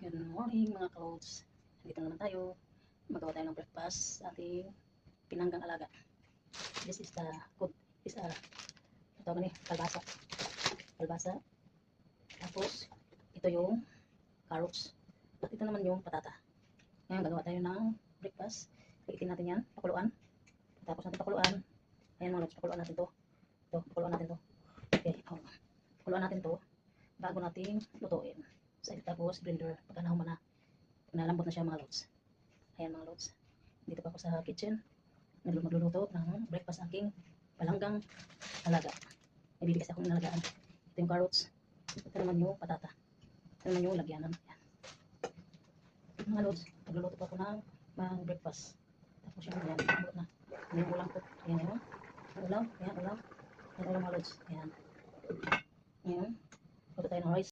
Good morning mga clouds. Dito naman tayo. Magawa tayo ng breakfast sa ating pinanggang alaga. This is the good. This ito ni kalbasa. Kalbasa. Tapos ito yung carrots. At ito naman yung patata. Ngayon gagawa tayo ng breakfast. Iitin natin yan, pakuluan. Tapos natin pakuluan. Ayan mga lods, pakuluan natin to. Ito, pakuluan natin to. Okay, pakuluan natin to bago natin lutuin. Tapos blender, pagka nahuman na, nalambot na siya mga lods. Ayan mga lods, dito pa ako sa kitchen magluluto ng breakfast aking palanggang alaga. May bibig kasi akong inalagaan. Ito yung carrots, ito naman yung patata, ito naman yung lagyanan. Ayan mga lods, magluluto pa ako ng breakfast. Tapos yung yan, nalambot na. Ano yung ulam ko, ayan yun, ulam, ayan ulam, ayan ulam mga lods. Ayan, ayan, luto tayo ng rice.